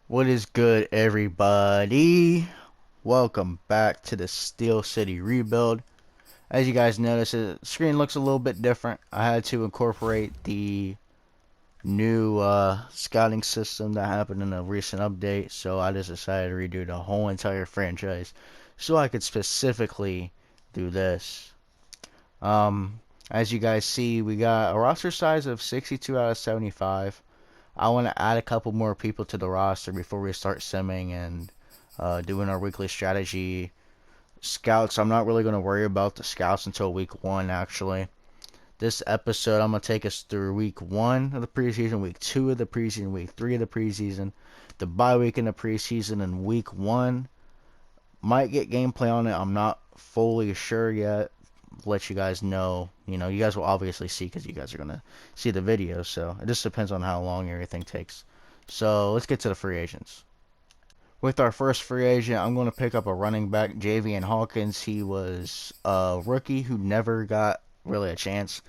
What is good, everybody? Welcome back to the Steel City rebuild. As you guys notice, the screen looks a little bit different. I had to incorporate the new scouting system that happened in a recent update, so I just decided to redo the whole entire franchise so I could specifically do this. As you guys see, we got a roster size of 62 out of 75. I want to add a couple more people to the roster before we start simming and doing our weekly strategy. Scouts, I'm not really going to worry about the scouts until week one, actually. This episode, I'm going to take us through week one of the preseason, week two of the preseason, week three of the preseason, the bye week in the preseason, and week one. Might get gameplay on it. I'm not fully sure yet. Let you guys know. You guys will obviously see because you guys are going to see the video. So it just depends on how long everything takes. So let's get to the free agents. With our first free agent, I'm going to pick up a running back, J.V.N. Hawkins. He was a rookie who never got really a chance.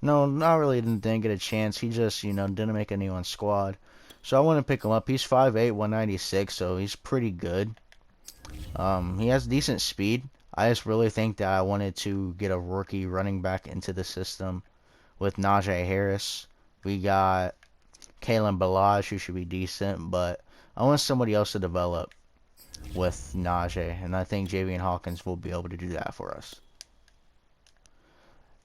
No, not really didn't get a chance. He just, didn't make anyone's squad. So I want to pick him up. He's 5'8", 196, so he's pretty good. He has decent speed. I just really think that I wanted to get a rookie running back into the system with Najee Harris. We got Kalen Balaj, who should be decent, but I want somebody else to develop with Najee, and I think J.V.N. Hawkins will be able to do that for us.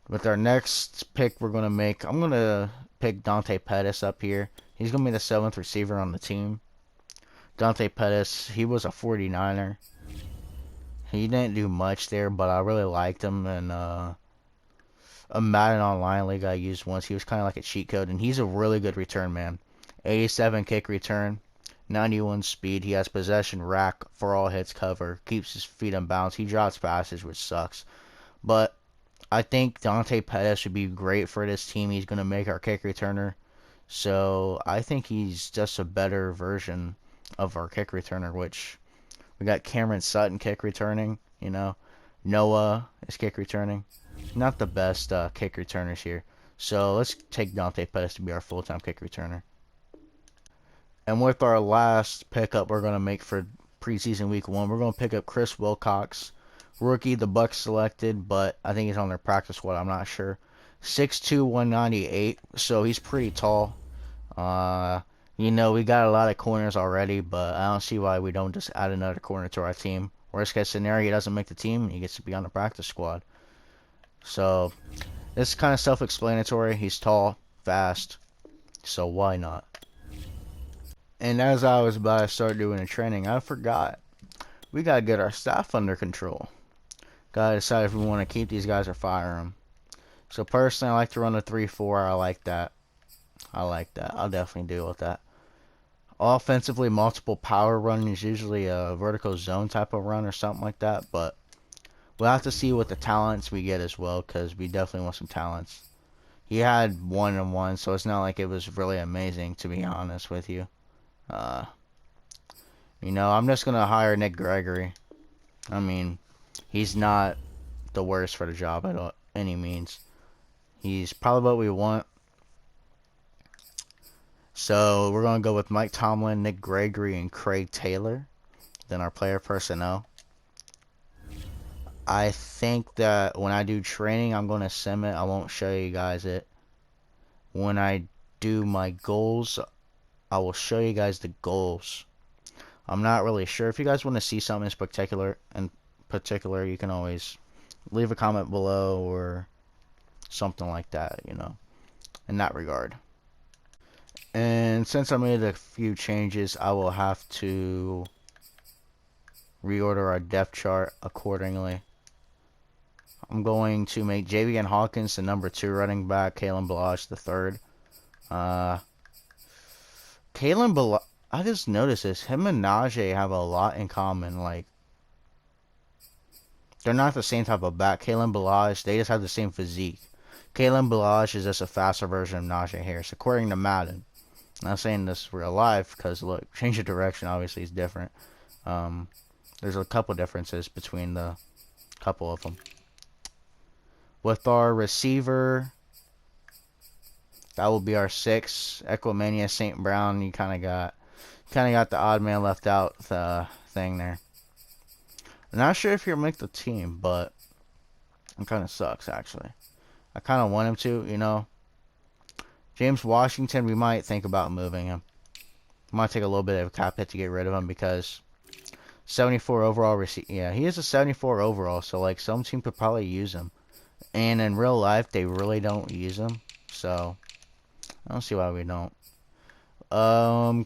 With our next pick, we're going to make, I'm going to pick Dante Pettis up here. He's going to be the 7th receiver on the team. Dante Pettis, he was a 49er. He didn't do much there, but I really liked him, and a Madden Online league I used once, he was kind of like a cheat code, and he's a really good return man. 87 kick return, 91 speed. He has possession, rack, for all hits, cover, keeps his feet in bounds. He drops passes, which sucks. But I think Dante Pettis would be great for this team. He's going to make our kick returner. So I think he's just a better version of our kick returner, which we got Cameron Sutton kick returning, Noah is kick returning. Not the best kick returners here. So let's take Dante Pettis to be our full-time kick returner. And with our last pickup we're going to make for preseason week one, we're going to pick up Chris Wilcox. Rookie, the Bucks selected, but I think he's on their practice squad. I'm not sure. 6'2", 198, so he's pretty tall. We got a lot of corners already, but I don't see why we don't just add another corner to our team. Worst case scenario, he doesn't make the team, and he gets to be on the practice squad. So, this is kind of self-explanatory. He's tall, fast, so why not? And as I was about to start doing the training, I forgot. We gotta get our staff under control. Gotta decide if we want to keep these guys or fire them. So personally, I like to run a 3-4. I like that. I'll definitely deal with that. Offensively, multiple power run is usually a vertical zone type of run or something like that. But we'll have to see what the talents we get as well, because we definitely want some talents. He had 1-1, so it's not like it was really amazing, to be honest with you. I'm just gonna hire Nick Gregory. I mean, he's not the worst for the job at any means. He's probably what we want. So we're going to go with Mike Tomlin, Nick Gregory, and Craig Taylor. Then our player personnel. I think that when I do training, I'm going to sim it. I won't show you guys it. When I do my goals, I will show you guys the goals. I'm not really sure. If you guys want to see something in particular, you can always leave a comment below or something like that, in that regard. And since I made a few changes, I will have to reorder our depth chart accordingly. I'm going to make J.V.N. Hawkins the number 2 running back, Kalen Balaj the 3rd. Kalen Balaj, I just noticed this. Him and Najee have a lot in common. Like, they're not the same type of back. Kalen Balaj, they just have the same physique. Kalen Balaj is just a faster version of Najee Harris, according to Madden. I'm not saying this real life, because look, change of direction obviously is different. There's a couple differences between the couple of them. With our receiver, that will be our 6. Equimania St. Brown, you kind of got Kind of got the odd man left out thing there. I'm not sure if he'll make the team, but it kind of sucks, actually. I kind of want him to, you know. James Washington, we might think about moving him. Might take a little bit of a cap hit to get rid of him because 74 overall yeah, he is a 74 overall, so like some team could probably use him. And in real life, they really don't use him, so I don't see why we don't.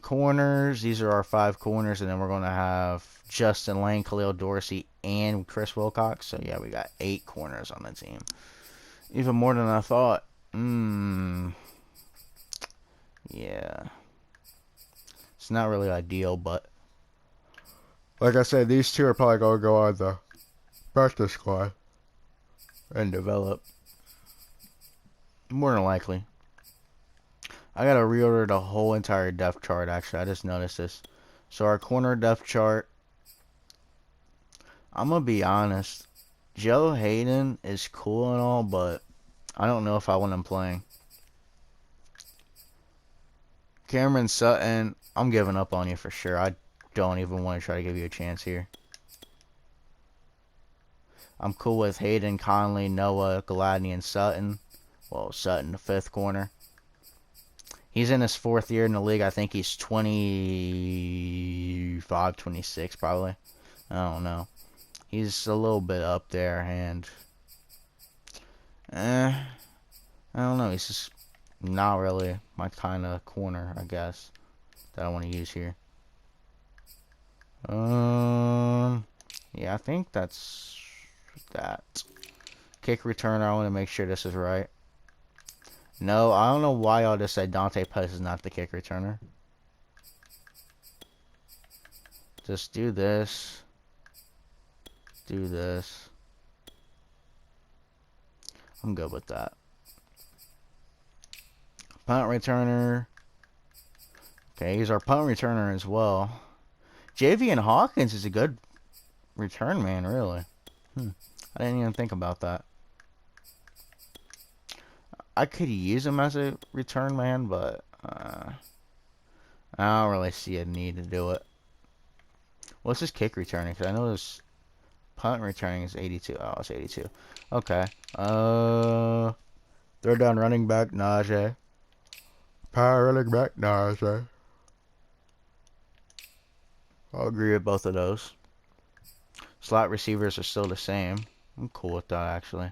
Corners, these are our 5 corners, and then we're gonna have Justin Lane, Khalil Dorsey, and Chris Wilcox. So yeah, we got 8 corners on the team. Even more than I thought. Yeah. It's not really ideal, but like I said, these 2 are probably gonna go on the practice squad and develop. More than likely. I gotta reorder the whole entire depth chart, actually. I just noticed this. So our corner depth chart, I'm gonna be honest. Joe Hayden is cool and all, but I don't know if I want him playing. Cameron Sutton, I'm giving up on you for sure. I don't even want to try to give you a chance here. I'm cool with Hayden, Conley, Noah, Gladney, and Sutton. Well, Sutton, the 5th corner. He's in his 4th year in the league. I think he's 25, 26 probably. I don't know. He's a little bit up there, and I don't know. He's just not really my kind of corner, I guess, that I want to use here. Yeah, I think that's that. Kick returner, I want to make sure this is right. No, I don't know why y'all just said Dante Pettis is not the kick returner. Just do this. Do this. I'm good with that. Punt returner. Okay, he's our punt returner as well. Javian Hawkins is a good return man, really. I didn't even think about that. I could use him as a return man, but I don't really see a need to do it. What's his kick returning? Because I know his punt returning is 82. Oh, it's 82. Okay. Third down running back, Najee. Power running back, Najee. I'll agree with both of those. Slot receivers are still the same. I'm cool with that, actually.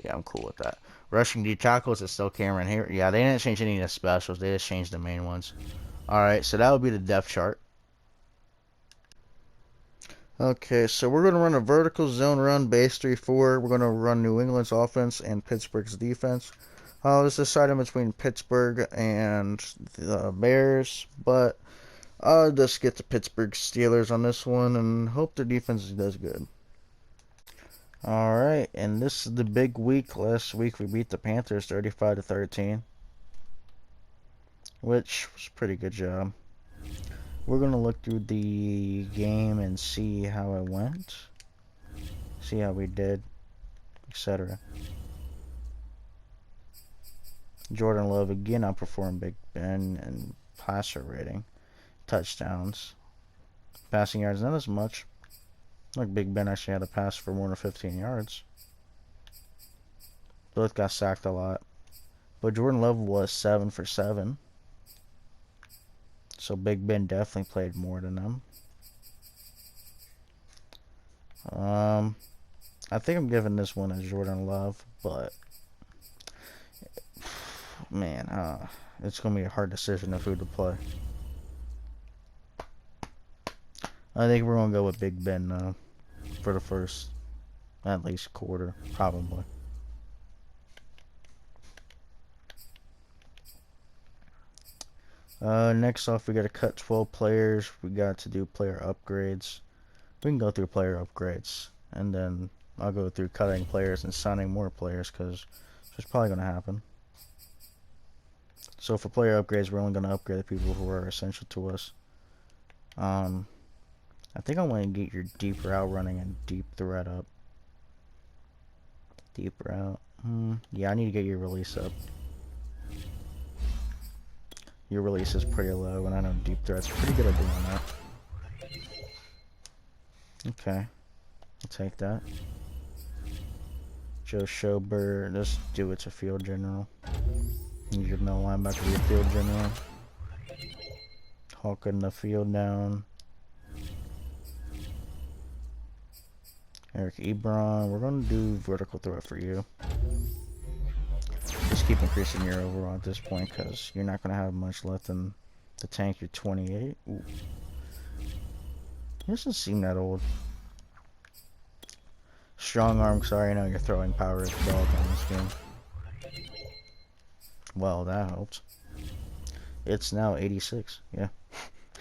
Yeah, I'm cool with that. Rushing D tackles is still Cameron here. Yeah, they didn't change any of the specials. They just changed the main ones. Alright, so that would be the depth chart. Okay, so we're going to run a vertical zone run, base 3-4. We're going to run New England's offense and Pittsburgh's defense. I was deciding between Pittsburgh and the Bears, but I'll just get the Pittsburgh Steelers on this one and hope their defense does good. Alright, and this is the big week. Last week we beat the Panthers 35-13, which was a pretty good job. We're going to look through the game and see how it went, see how we did, etc. Jordan Love again outperformed Big Ben in passer rating, touchdowns, passing yards not as much. Like Big Ben actually had a pass for more than 15 yards. Both got sacked a lot. But Jordan Love was 7 for 7. So Big Ben definitely played more than them. I think I'm giving this one to Jordan Love, but man, it's gonna be a hard decision of who to play. I think we're gonna go with Big Ben now for the first, at least, quarter, probably. Next off, we got to cut 12 players. We got to do player upgrades. We can go through player upgrades, and then I'll go through cutting players and signing more players, because it's probably going to happen. So for player upgrades, we're only going to upgrade the people who are essential to us. I think I want to get your deep route running and deep threat up. Deep route. Yeah, I need to get your release up. your release is pretty low, and I know deep threat's pretty good at doing that. Okay, I'll take that. Joe Schobert, just do it to field general. Need your middle linebacker to be a field general. Hawking the field down. Eric Ebron, we're going to do vertical threat for you. Just keep increasing your overall at this point because you're not going to have much left in the tank. You're 28. Ooh. He doesn't seem that old. Strong arm, sorry, I know your throwing power is dog on this game. Well, that helps. It's now 86. Yeah.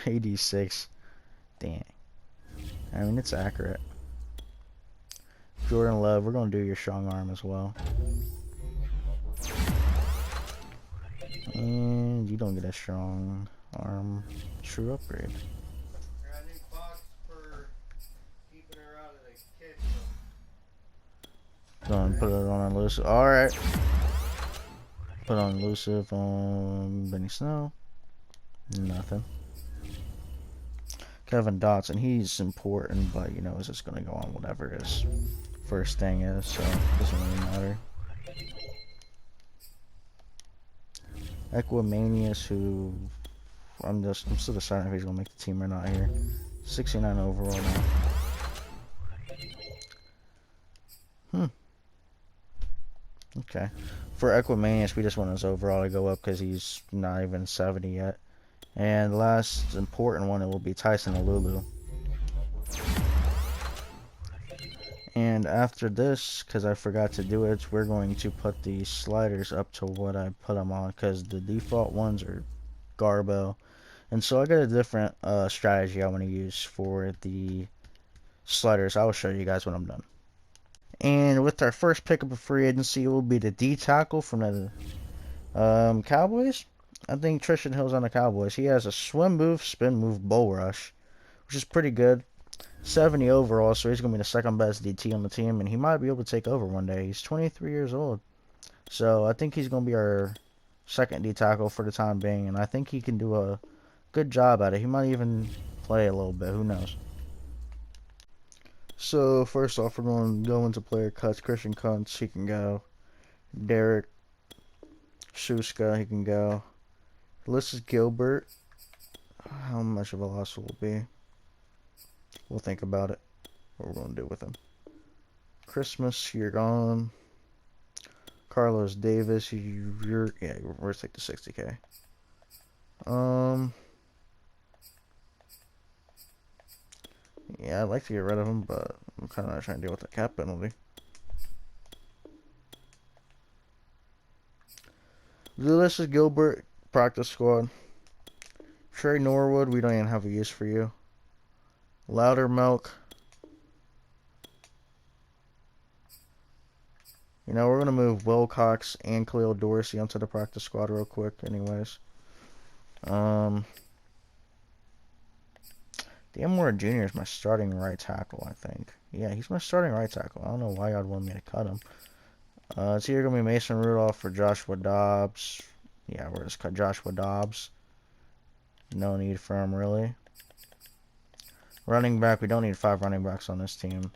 86. Dang. I mean, it's accurate. Jordan Love, we're going to do your strong arm as well. And you don't get a strong arm true upgrade. Go and put it on elusive. Alright. Put on elusive on Benny Snow. Nothing. Kevin Dotson, he's important, but you know, it's just gonna go on whatever his first thing is, so it doesn't really matter. Equimanius, who I'm still deciding if he's gonna make the team or not here. 69 overall now. Okay. For Equimanius, we just want his overall to go up because he's not even 70 yet. And the last important one, it will be Tyson Alulu. And after this, because I forgot to do it, we're going to put the sliders up to what I put them on because the default ones are garbo. And so I got a different strategy I want to use for the sliders. I'll show you guys when I'm done. And with our first pickup of free agency, it will be the D tackle from the Cowboys. I think Tristan Hill's on the Cowboys. He has a swim move, spin move, bull rush, which is pretty good. 70 overall, so he's going to be the second best DT on the team, and he might be able to take over one day. He's 23 years old. So I think he's going to be our second D tackle for the time being, and I think he can do a good job at it. He might even play a little bit. Who knows? So first off, we're going to go into player cuts. Christian Kuntz, he can go. Derek Shuska, he can go. Ulysses Gilbert, how much of a loss will it be? We'll think about it. What we're going to do with him. Christmas, you're gone. Carlos Davis, you're yeah, we're take the 60K. Yeah, I'd like to get rid of him, but I'm kind of not trying to deal with the cap penalty. Ulysses Gilbert, practice squad. Trey Norwood, we don't even have a use for you. Loudermilk. You know, we're going to move Wilcox and Khalil Dorsey onto the practice squad real quick anyways. Dan Moore Jr. is my starting right tackle, I think. Yeah, he's my starting right tackle. I don't know why y'all want me to cut him. It's either going to be Mason Rudolph or Joshua Dobbs. Yeah, we're just cut Joshua Dobbs. No need for him, really. Running back, we don't need 5 running backs on this team.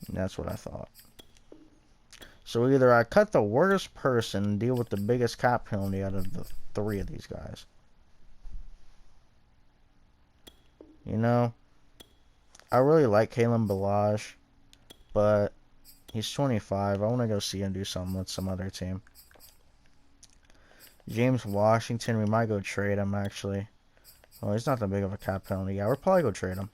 And that's what I thought. So either I cut the worst person and deal with the biggest cap penalty out of the 3 of these guys. You know, I really like Kalen Ballage, but he's 25. I want to go see him do something with some other team. James Washington, we might go trade him, actually. Well, he's not that big of a cap penalty. Yeah, we'll probably go trade him.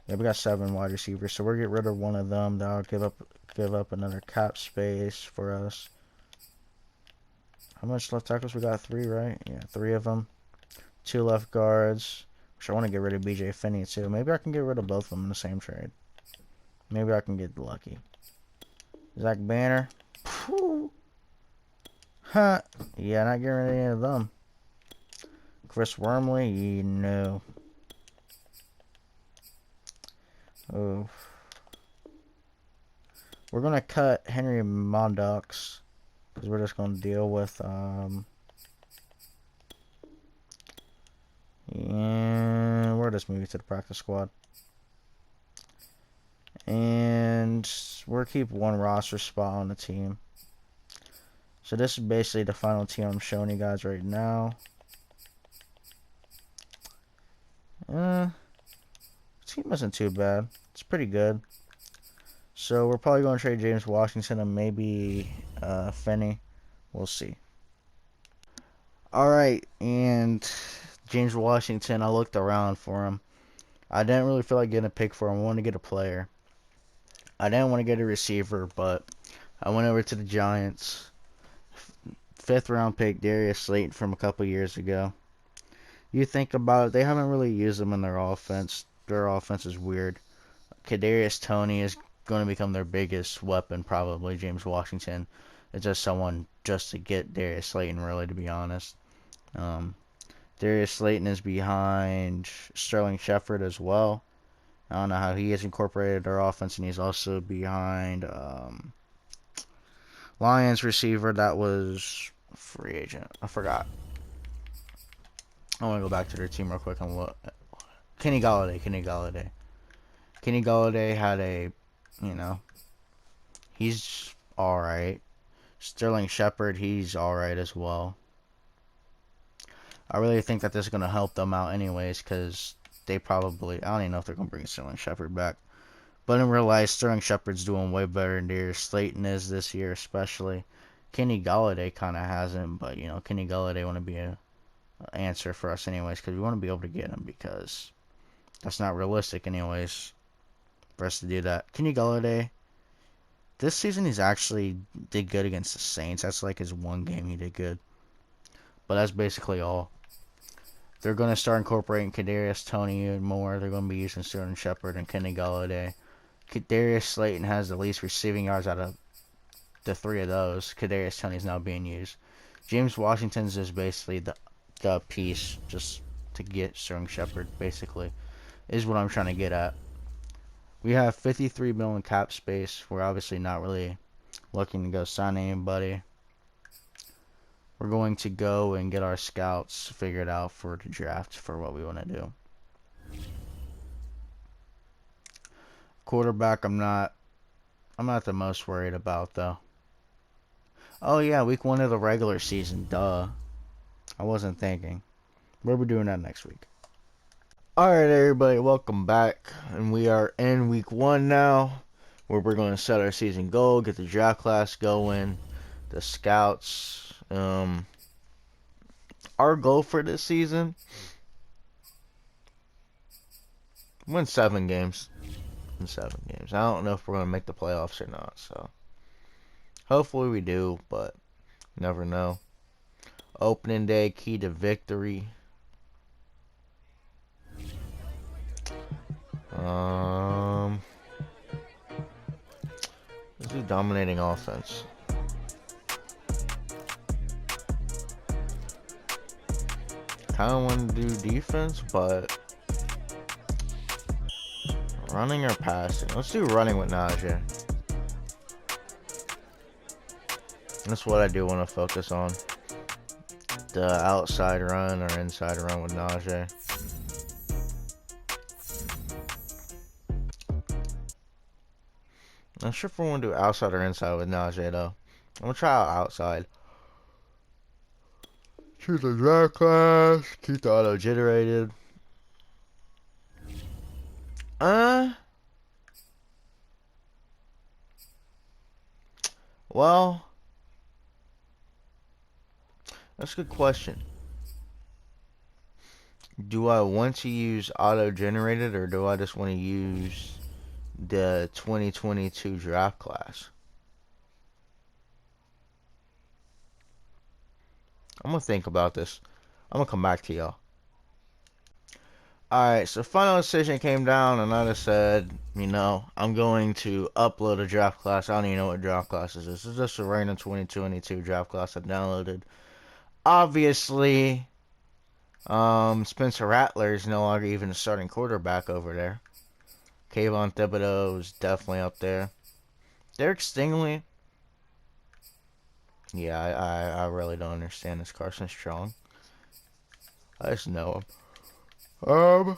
Yeah, we got 7 wide receivers, so we'll get rid of one of them. That'll give up another cap space for us. How much left tackles? We got 3, right? Yeah, 3 of them. 2 left guards. Which I want to get rid of BJ Finney, too. Maybe I can get rid of both of them in the same trade. Maybe I can get lucky. Zach Banner. Whew. Huh. Yeah, not getting rid of any of them. Chris Wormley? No. Oh. We're going to cut Henry Mondox because we're just going to deal with, and we're just moving to the practice squad. And we'll keep one roster spot on the team. So this is basically the final team I'm showing you guys right now. Team isn't too bad. It's pretty good. So we're probably going to trade James Washington and maybe Finney. We'll see. Alright, and James Washington, I looked around for him. I didn't really feel like getting a pick for him. I wanted to get a player. I didn't want to get a receiver, but I went over to the Giants. 5th round pick, Darius Slayton from a couple years ago. You think about it, they haven't really used him in their offense. Their offense is weird. Kadarius Toney is going to become their biggest weapon, probably. James Washington is just someone just to get Darius Slayton, really, to be honest. Darius Slayton is behind Sterling Shepard as well. I don't know how he has incorporated their offense, and he's also behind Lions receiver that was free agent. I forgot. I want to go back to their team real quick and look. Kenny Golladay. Kenny Golladay had he's alright. Sterling Shepard, he's alright as well. I really think that this is going to help them out anyways, because they probably, I don't even know if they're going to bring Sterling Shepard back. But in real life, Sterling Shepard's doing way better than Darius Slayton is this year, especially. Kenny Golladay kind of hasn't, but, Kenny Golladay want to be an answer for us anyways, because we want to be able to get him, because that's not realistic anyways for us to do that. Kenny Golladay, this season he's actually did good against the Saints. That's like his one game he did good. But that's basically all. They're going to start incorporating Kadarius Toney more. They're going to be using Sterling Shepard and Kenny Golladay. Kadarius Slayton has the least receiving yards out of the 3 of those. Kadarius Toney is now being used. James Washington's is basically the piece just to get Sterling Shepard, basically, is what I'm trying to get at. We have $53 million cap space. We're obviously not really looking to go sign anybody. We're going to go and get our scouts figured out for the draft for what we want to do. Quarterback, I'm not the most worried about, though. Oh yeah, week 1 of the regular season, duh. I wasn't thinking. We'll be doing that next week. Alright everybody, welcome back. And we are in week 1 now, where we're going to set our season goal, get the draft class going, the scouts. Our goal for this season, win 7 games. I don't know if we're going to make the playoffs or not, so hopefully we do, but never know. Opening day, key to victory. Let's do dominating offense. Kind of want to do defense, but running or passing? Let's do running with Najee. That's what I do want to focus on. The outside run or inside run with Najee. Not sure if we want to do outside or inside with Najee though. I'm gonna try out outside. Choose the draft class. Keep the auto generated. Well, that's a good question. Do I want to use auto generated, or do I just want to use the 2022 draft class? I'm gonna think about this. I'm gonna come back to y'all. Alright, so final decision came down, and I just said, I'm going to upload a draft class. I don't even know what draft class is. This is just a random 2022 draft class I downloaded. Obviously, Spencer Rattler is no longer even a starting quarterback over there. Kayvon Thibodeau is definitely up there. Derek Stingley. Yeah, I really don't understand this Carson Strong. I just know him.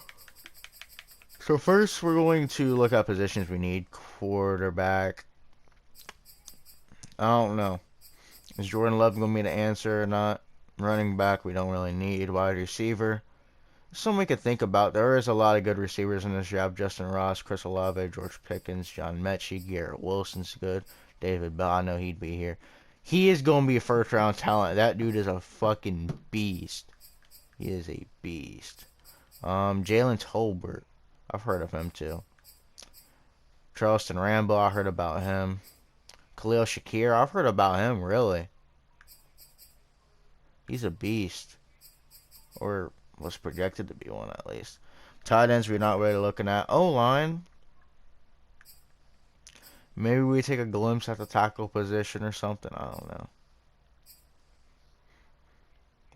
So first we're going to look at positions we need. Quarterback. I don't know. Is Jordan Love going to be the answer or not? Running back, we don't really need. Wide receiver. Something we could think about. There is a lot of good receivers in this job. Justin Ross, Chris Olave, George Pickens, John Mechie, Garrett Wilson's good. David Bell, I know he'd be here. He is going to be a first round talent. That dude is a fucking beast. He is a beast. Jalen Tolbert. I've heard of him too. Charleston Rambo, I heard about him. Khalil Shakir, I've heard about him, really. He's a beast. Or was projected to be one at least. Tight ends we're not really looking at. O-line. Maybe we take a glimpse at the tackle position or something. I don't know.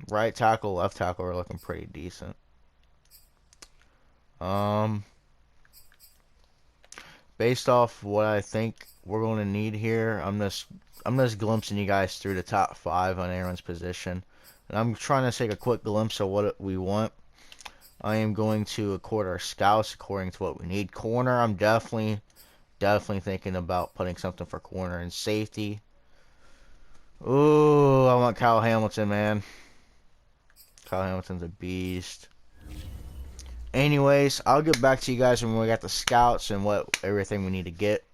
Right tackle, left tackle are looking pretty decent. Based off what I think we're going to need here, I'm just glimpsing you guys through the top 5 on everyone's position. And I'm trying to take a quick glimpse of what we want. I am going to accord our scouts according to what we need. Corner, I'm definitely thinking about putting something for corner and safety. Ooh, I want Kyle Hamilton, man. Kyle Hamilton's a beast. Anyways, I'll get back to you guys when we got the scouts and everything we need to get.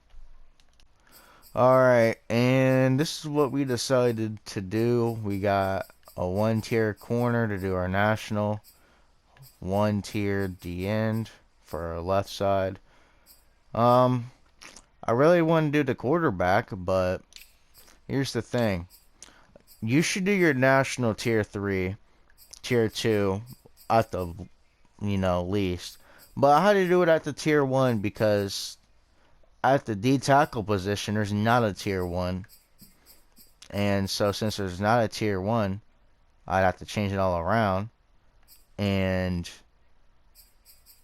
Alright, and this is what we decided to do. We got a 1-tier corner to do our national. 1-tier D end for our left side. I really want to do the quarterback, but here's the thing. You should do your national tier 3, tier 2 at the, least. But I had to do it at the tier 1 because at the D tackle position, there's not a tier 1. And so since there's not a tier 1, I'd have to change it all around. And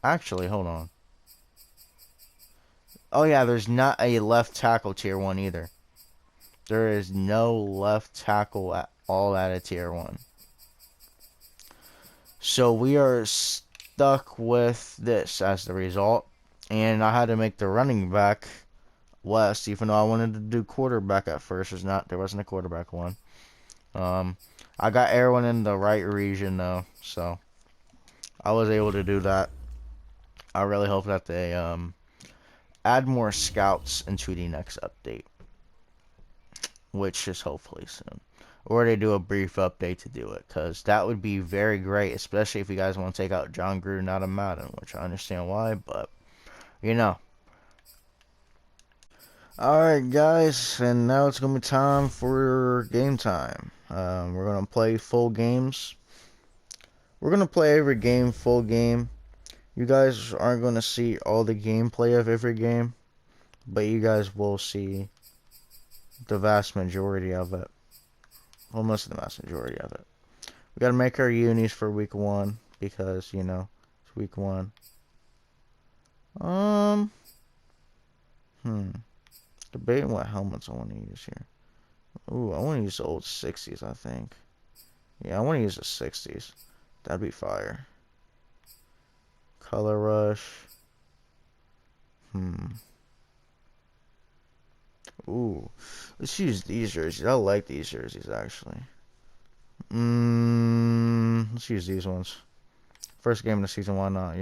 actually, hold on. Oh yeah, there's not a left tackle tier 1 either. There is no left tackle at all at a tier 1. So we are stuck with this as the result. And I had to make the running back less, even though I wanted to do quarterback at first. There wasn't a quarterback one. I got everyone in the right region though, so I was able to do that. I really hope that they add more scouts into the next update, which is hopefully soon. Or they do a brief update to do it, because that would be very great, especially if you guys want to take out John Gruden out of Madden, which I understand why, but, Alright, guys, and now it's going to be time for game time. We're going to play full games. We're going to play every game, full game. You guys aren't going to see all the gameplay of every game, but you guys will see the vast majority of it. Almost the vast majority of it. We gotta make our unis for week 1 because, it's week 1. Debating what helmets I want to use here. Ooh, I want to use the old 60s, I think. Yeah, I want to use the 60s. That'd be fire. Color Rush. Ooh, let's use these jerseys. I like these jerseys, actually. Let's use these ones. First game of the season, why not,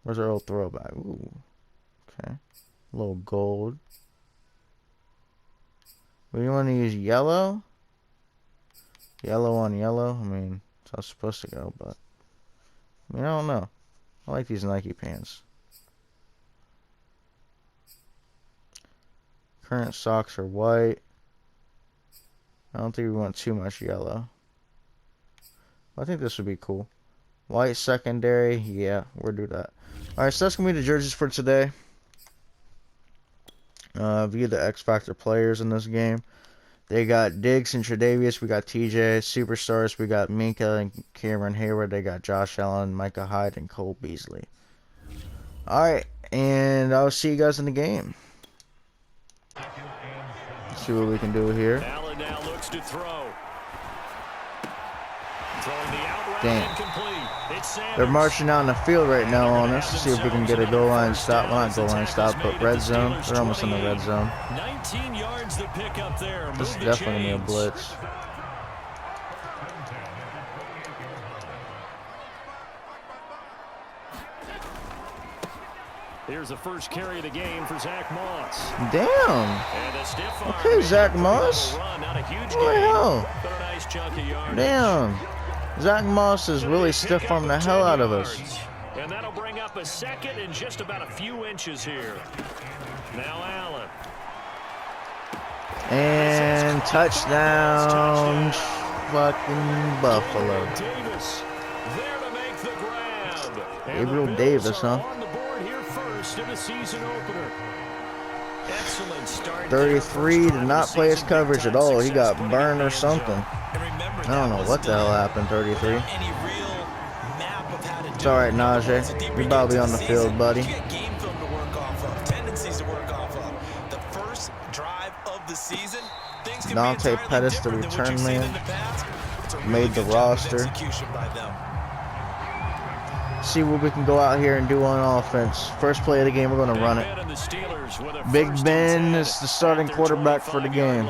Where's our old throwback? Ooh, okay. A little gold. We want to use yellow? Yellow on yellow? I mean, it's how it's supposed to go, but I don't know. I like these Nike pants. Current socks are white. I don't think we want too much yellow. I think this would be cool. White secondary. Yeah, we'll do that. Alright, so that's going to be the jerseys for today. View the X Factor players in this game. They got Diggs and Tre'Davious. We got TJ. Superstars. We got Minka and Cameron Hayward. They got Josh Allen, Micah Hyde, and Cole Beasley. Alright, and I'll see you guys in the game. See what we can do here. Allen now looks to throw. Throwing the outright incomplete. They're marching down the field right now on us. See if we can get a goal line stop. Well, not goal line stop, but red zone. They're almost in the red zone. 19 yards to pick up there. This is definitely going to be a blitz. Here's the first carry of the game for Zach Moss. Damn. Okay, Zach Moss. What the hell? Damn. Zach Moss is really stiff-arming the hell out of us. And that'll bring up a second in just about a few inches here. Now Allen. And touchdown, fucking Buffalo. Davis there to make the grab. Gabriel Davis, huh? On the board here first in the season opener. Excellent start. 33 did not play his coverage at all. He got burned or something. I don't know what the hell happened, 33. It's all right, Najee. You're about to be on the field, buddy. Dante Pettis, the return man, made the roster. See what we can go out here and do on offense. First play of the game, we're going to run it. Big Ben is the starting quarterback for the game.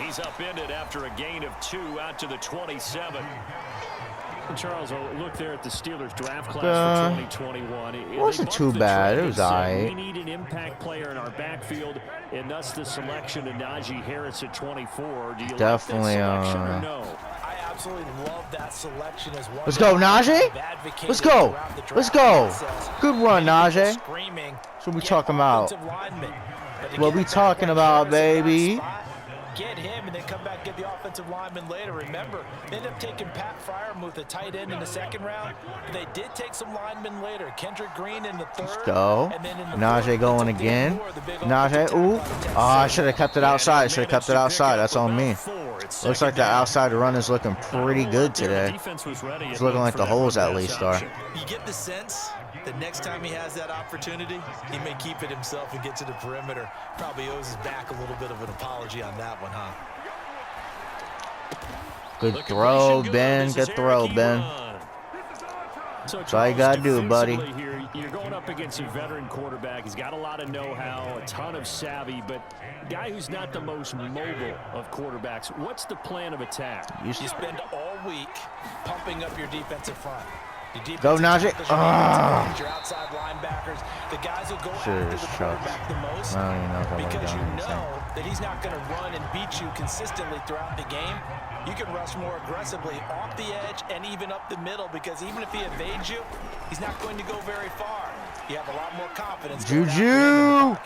He's upended after a gain of 2 out to the 27. Charles, look there at the Steelers draft class for 2021. It wasn't too bad. It was all right. We need an impact player in our backfield, and thus the selection of Najee Harris at 24. Do you definitely like that selection or no? I absolutely love that selection as well. Let's go, Najee. Let's go. Let's go. Good run, Najee. That's what we talking about. What we talking about, baby? Get him and then come back and get the offensive lineman later. Remember, they ended up taking Pat Freiermuth, the tight end, in the second round. They did take some linemen later. Kendrick Green in the third. Let's go. Najee going again. Najee, ooh. Oh, I should have kept it outside. Should have kept it outside. That's on me. Looks like the outside run is looking pretty good today. It's looking like the holes at least are. You get the sense that next time he has that opportunity, he may keep it himself and get to the perimeter. Probably owes his back a little bit of an apology on that one, huh? Good throw, Ben. Good throw, Ben. That's all you got to do, buddy. You're going up against a veteran quarterback. He's got a lot of know-how, a ton of savvy, but a guy who's not the most mobile of quarterbacks. What's the plan of attack? You spend all week pumping up your defensive front. Go, Najee. Your outside linebackers, the guys who go sure, after the quarterback the most, I don't even know if because you know that he's not going to run and beat you consistently throughout the game. You can rush more aggressively off the edge and even up the middle, because even if he evades you, he's not going to go very far. You have a lot more confidence. Juju.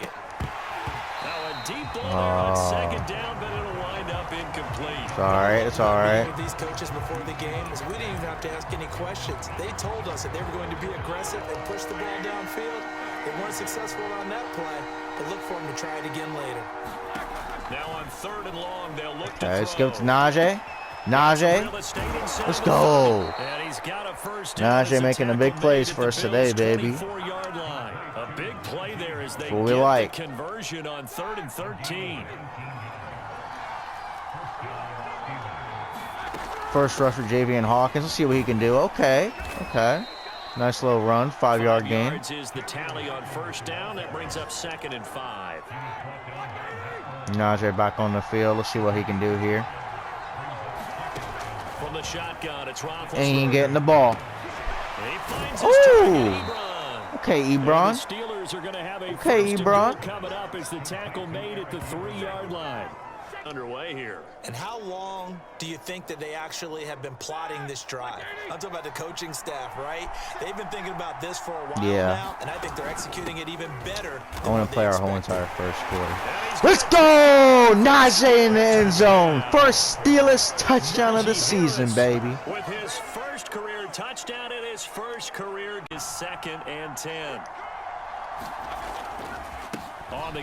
Now a deep ball on second down, but it'll wind up incomplete. It's all right. It's all right. These coaches before the game is we didn't even have to ask any questions. They told us that they were going to be aggressive and push the ball downfield. They weren't successful on that play, but look for them to try it again later. Now on 3rd and long, they'll look to let's go to Najee. Najee. Let's go. Najee making the big plays for us today, baby. A big play there as they what we like. Conversion on 3rd and 13. First rush for Javian Hawkins. Let's see what he can do. Okay. Okay. Nice little run. 5-yard gain. 5 yards is the tally on 1st down. That brings up 2nd and 5. Najee back on the field. Let's see what he can do here. From the shotgun, it's Roethlisberger. And he ain't getting the ball. Ooh. Okay, Ebron. Steelers are going to have a okay, Ebron. Coming up as the tackle made at the 3-yard line. Underway here. And how long do you think that they actually have been plotting this drive? I'm talking about the coaching staff, right? They've been thinking about this for a while now, and I think they're executing it even better. I want to play our whole entire first quarter. Let's go! Najee in the end zone. First Steelers touchdown of the season, baby. With his first career touchdown and his first career is 2nd and 10.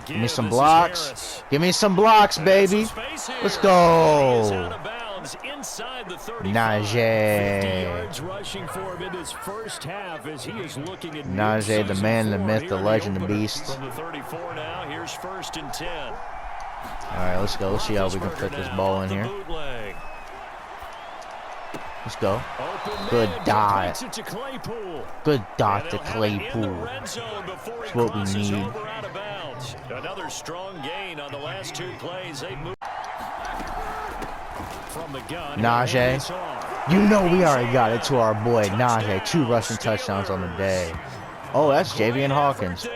Give me some blocks. Give me some blocks, baby. Let's go. downs inside the 35. Najee. 50 yards rushing for him in his first half as he is looking at Najee, the man, the myth, the legend, the beast. From the 34 now, here's 1st and 10. All right, let's go. Let's see how we can fit this ball in here. Let's go. Good dot. Good dot to Claypool. That's what we need. Another strong gain on the last 2 plays. They moved from the gun. Najee. You know we already got it to our boy Najee. 2 rushing touchdowns on the day. Oh, that's J.V.N. Hawkins.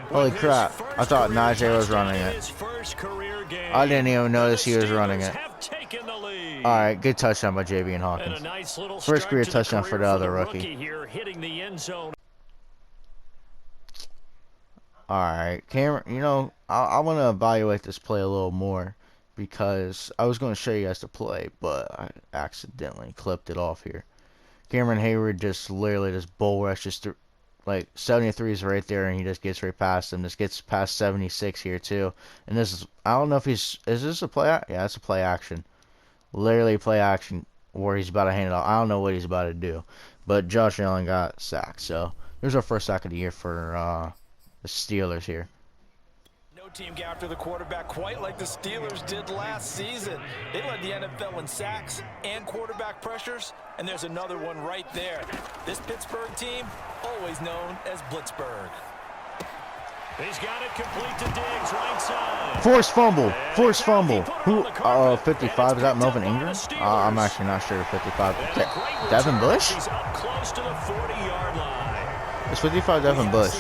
Holy crap. I thought Najee was running it. I didn't even notice he was running it. Alright, good touchdown by J.V.N. Hawkins. First career touchdown for the other rookie. Alright, Cameron, you know, I want to evaluate this play a little more because I was going to show you guys the play, but I accidentally clipped it off here. Cameron Hayward just literally just bull rushes through. Like, 73 is right there, and he just gets right past him. This gets past 76 here, too. And this is, I don't know if he's, is this a play? Yeah, it's a play action. Literally play action where he's about to hand it off. I don't know what he's about to do. But Josh Allen got sacked. So, here's our first sack of the year for the Steelers here. No team got after the quarterback quite like the Steelers did last season. They led the NFL in sacks and quarterback pressures, and there's another one right there. This Pittsburgh team, always known as Blitzburgh. He's got it complete to Diggs, right side. Forced fumble. Forced fumble. Who? 55. Is that Melvin Ingram? I'm actually not sure. 55. Devin Bush? He's up close to the 40-yard line. It's 55 Devin Bush.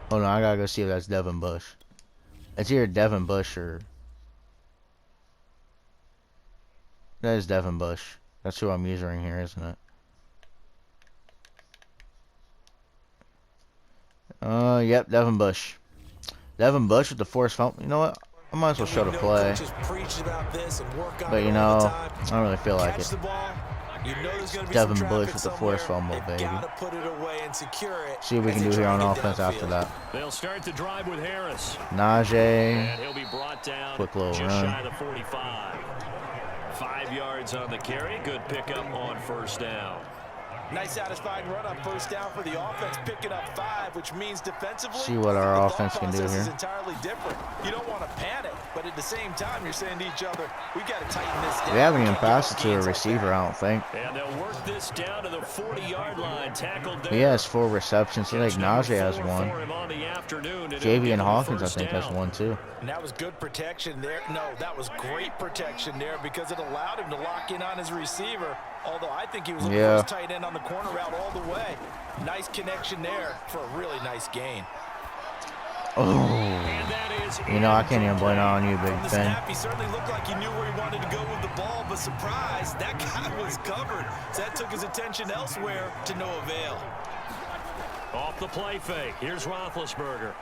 Hold on, I gotta go see if that's Devin Bush. It's either Devin Bush or... That is Devin Bush. That's who I'm using here, isn't it? Yep, Devin Bush. Devin Bush with the forced fumble. You know what? I might as well show the play. But you know, I don't really feel like it. Devin Bush with the forced fumble, baby. See what we can do here on offense after that. They'll start the drive with Harris. Najee. And he'll be brought down quick little just run. shy of the 45. 5 yards on the carry. Good pickup on 1st down. Nice satisfying run on 1st down for the offense, picking up 5, which means defensively. See what our offense can do here. Is entirely different. You don't want to panic, but at the same time, you're saying to each other, we got to tighten this down. We haven't even passed it to a receiver, I don't think. And they'll work this down to the 40-yard line. Tackled there. He has 4 receptions. I think Najee has 1. J.V.N. Hawkins, I think, has 1 too. And that was good protection there. No, that was great protection there because it allowed him to lock in on his receiver. Although I think he was looking for his tight end on the corner route all the way. Nice connection there for a really nice gain. Oh, you know, I can't even blame it on you, Big Ben. Snap, he certainly looked like he knew where he wanted to go with the ball, but surprise, that guy was covered. So that took his attention elsewhere to no avail. Off the play fake. Here's Roethlisberger.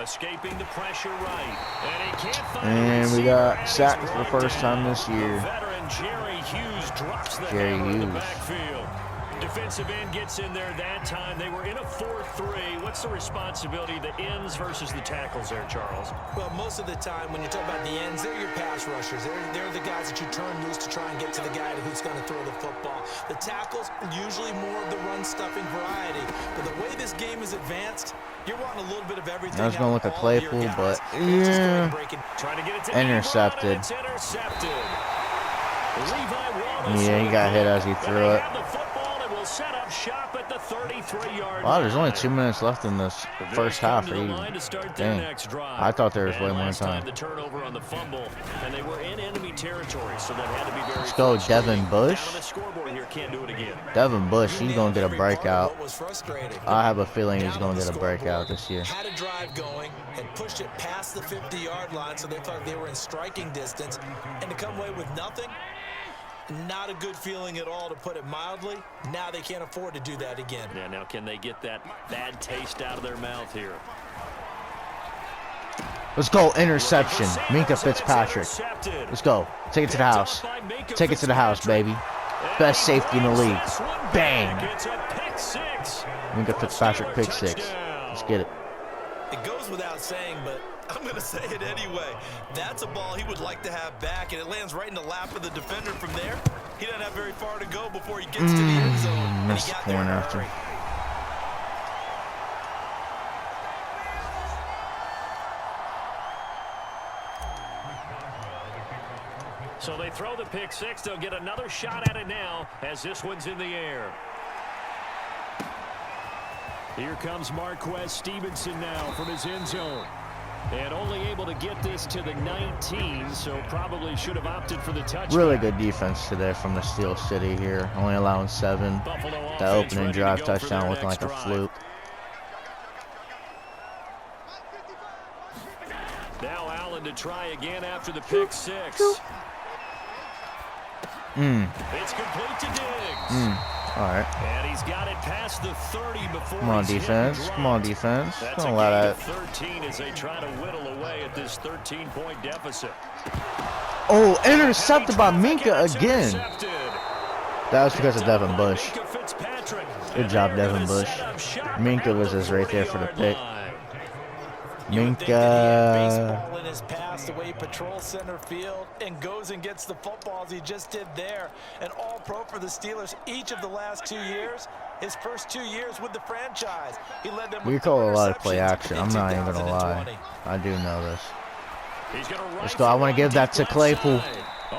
Escaping the pressure right. And he can't find and we got sacked for the first time this year. Veteran Jerry Hughes drops the Jerry hammer in the Hughes. backfield. Defensive end gets in there that time. They were in a 4-3. What's the responsibility of the ends versus the tackles there, Charles? Well, most of the time when you talk about the ends, they're your pass rushers. They're the guys that you turn loose to try and get to the guy who's going to throw the football. The tackles, usually more of the run-stuffing variety. But the way this game is advanced, you're wanting a little bit of everything. I was going to look at Claypool, but yeah, intercepted. Yeah, he got hit as he threw it. Wow, there's only 2 minutes left in this first half. Dang, I thought there was way more time. Let's go, Devin Bush. Devin Bush, he's going to get a breakout. I have a feeling he's going to get a breakout this year. Had a drive going and pushed it past the 50-yard line, so they thought they were in striking distance, and to come away with nothing. Not a good feeling at all, to put it mildly. Now they can't afford to do that again. Yeah, now can they get that bad taste out of their mouth here? Let's go, interception. Minka Fitzpatrick. Let's go. Take it to the house. Take it to the house, baby. Best safety in the league. Bang. Minka Fitzpatrick, pick 6. Let's get it. It goes without saying, but I'm going to say it anyway. That's a ball he would like to have back, and it lands right in the lap of the defender from there. He doesn't have very far to go before he gets to the end zone. And Missed he the got there in point a after. hurry. So they throw the pick six. They'll get another shot at it now as this one's in the air. Here comes Marquez Stevenson now from his end zone. And only able to get this to the 19, so probably should have opted for the touchdown. Really good defense today from the Steel City here. Only allowing 7. The opening drive touchdown looking like a fluke. Now Allen to try again after the pick six. It's complete to Diggs. All right. And he's got it past the 30 before. Come on, he's hit defense. and Come on, dropped. defense. That's Don't a allow gain that. of 13 as they try to whittle away at this 13-point deficit. Oh, intercepted by Minka It's again. intercepted. That was because of Devin Bush. Minka Fitzpatrick. Good job, Devin Bush. Minka was just right there for the pick. Minka. Baseball in his past, the way he patrols center field and goes and gets the footballs he just did there. An all-pro for the Steelers each of the last 2 years. His first 2 years with the franchise. He led them We with call 3 a lot of play receptions action. in I'm not even gonna lie. 2020. I do know this. He's gonna Let's go. I want to give that to Claypool.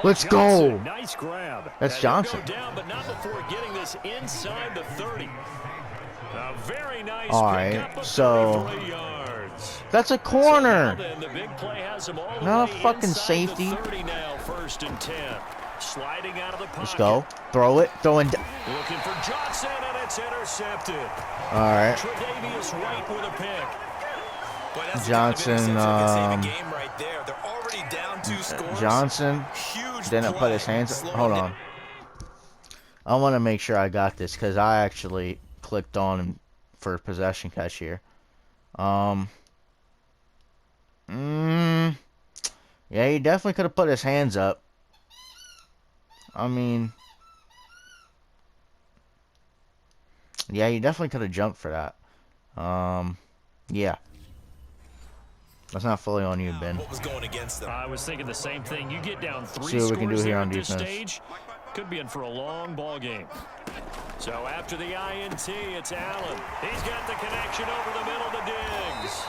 Let's go. Nice grab. That's Johnson. Go down, but not before getting this inside the 30. A very nice All right, pickup of so 33 yards. that's a So now corner. then, the big play has him all the Not a way fucking inside safety. The 30 now, 1st and 10. Sliding out of the pocket. Let's go. Throw it. Throwing. Looking for Johnson, and it's intercepted. All right. Tre'Davious White with a pick. Boy, that's the Johnson, kind of interception that can save a game right there. They're already down 2 scores. Johnson Huge didn't play. put his hands. Slow Hold it on. I want to make sure I got this because I actually clicked on for possession catch here. Yeah, he definitely could have put his hands up. I mean, yeah, he definitely could have jumped for that. Yeah. That's not fully on you, Ben. What was going against them? I was thinking the same thing. You get down 3 See what we can do scores here there on at this defense. stage, could be in for a long ball game. So after the INT, it's Allen. He's got the connection over the middle to Diggs.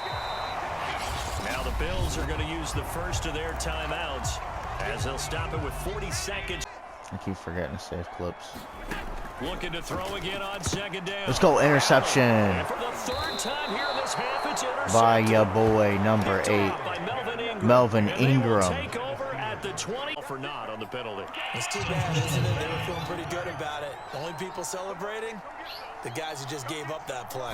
Now the Bills are going to use the first of their timeouts as they'll stop it with 40 seconds. I keep forgetting to save clips. Looking to throw again on 2nd down. Let's go, interception. And for the 3rd time here in this half, it's intercepted. By ya boy, number Picked 8. off by Melvin Melvin And they will Ingram. take over at the 20 for not on the penalty. It's too bad, isn't it? They were feeling pretty good about it. The only people celebrating, the guys who just gave up that play.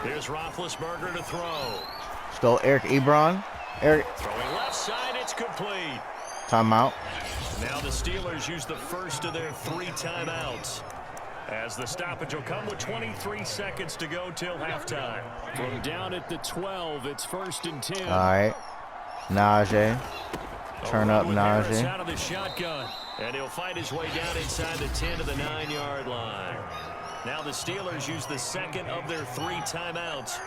Here's Roethlisberger to throw. Let's go, Eric Ebron. Eric, Throwing left side, it's complete. timeout. Now the Steelers use the first of their 3 timeouts. As the stoppage will come with 23 seconds to go till halftime. From down at the 12, it's 1st and 10. All right. Najee. Turn up With Harris Najee. out of the shotgun, and he'll fight his way down inside the 10 to the 9-yard line. Now the Steelers use the second of their 3 timeouts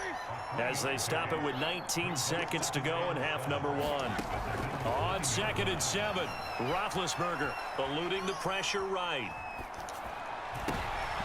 as they stop it with 19 seconds to go in half number 1. On 2nd and 7, Roethlisberger eluding the pressure right.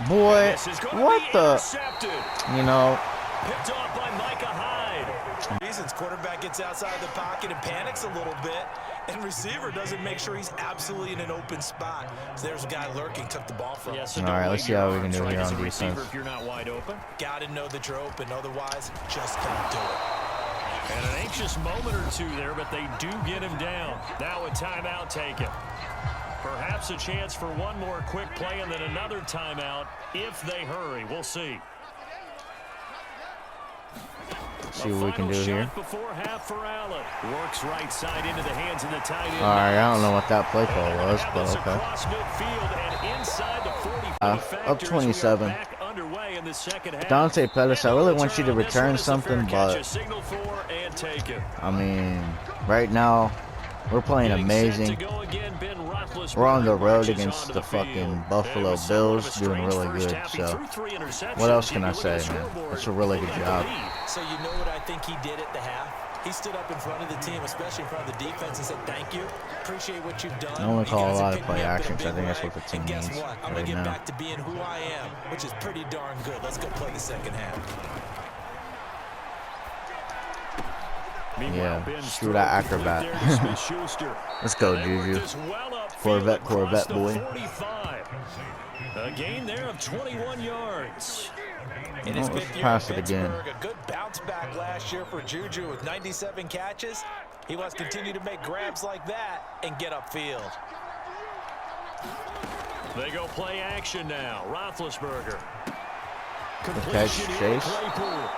Boy, This is going what to be the? intercepted. You know, Picked off by Micah Hyde. Reasons quarterback gets outside the pocket and panics a little bit, and receiver doesn't make sure he's absolutely in an open spot. So there's a guy lurking, took the ball from him. Yes, so All don't right, let's wave see your how we can arms do right here as on a receiver defense. if you're not wide open. Got to know that you're open, otherwise just don't do it. And an anxious moment or two there, but they do get him down. Now a timeout taken. Perhaps a chance for one more quick play and then another timeout if they hurry. We'll see. see what we can do here. Before half for Allen. Works right side into the hands of the tight end. All right, I don't know what that play call was, Have but this okay. across midfield and inside the 40. Up Factors, we are 27. back underway in the second half. Dante Pettis, I really want you to On this one return is the fair something, catch, a but signal for and take it. I mean, right now we're playing Getting set amazing. to go again, Ben Roethlisberger We're on the road marches against onto the field. fucking Buffalo It was somewhat of Bills, a doing strange really first good. half. He So, threw 3 interceptions. what else can You I look at say, the man? scoreboard, That's a really they good got job. the lead. So you know what I think he did at the half? He stood up in front of the team, especially in front of the defense, and said, "Thank you. Appreciate what you've done. I only You call guys a lot have of picked me play up in a actions. I big think that's way. what the team And guess needs what? I'm right going to get now. back to being who I am, which is pretty darn good. Let's go play the second half." Yeah, screw that acrobat. Let's go, Juju. Corvette boy. A gain there of 21 yards. In his Let's fifth year pass in it again. Pittsburgh, a good bounce back last year for Juju with 97 catches. He wants to continue to make grabs like that and get upfield. They go play action now. Roethlisberger. Catch, Chase. Claypool.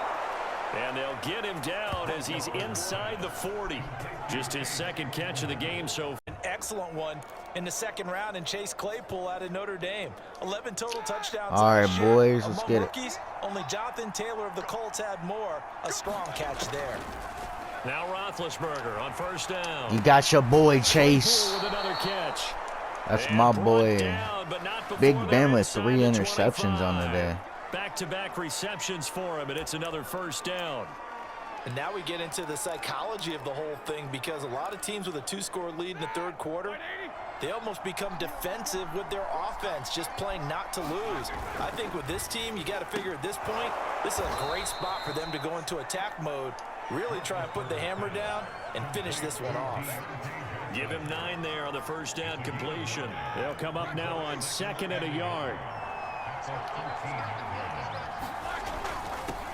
And they'll get him down as he's inside the 40. Just his second catch of the game so far. An excellent one in the second round, and Chase Claypool out of Notre Dame. 11 total touchdowns. All right, last year. boys, let's Among get it. rookies, only Jonathan Taylor of the Colts had more. A strong catch there. Now Roethlisberger on first down. You got your boy, Chase. Claypool with another catch. That's And my brought boy. down, but not before Big they're Ben with inside 3 the interceptions 25. on the day. Back-to-back receptions for him, and it's another first down. And now we get into the psychology of the whole thing, because a lot of teams with a 2-score lead in the third quarter, they almost become defensive with their offense, just playing not to lose. I think with this team, you got to figure at this point, this is a great spot for them to go into attack mode, really try and put the hammer down and finish this one off. Give him 9 there on the first down completion. They'll come up now on 2nd and a yard.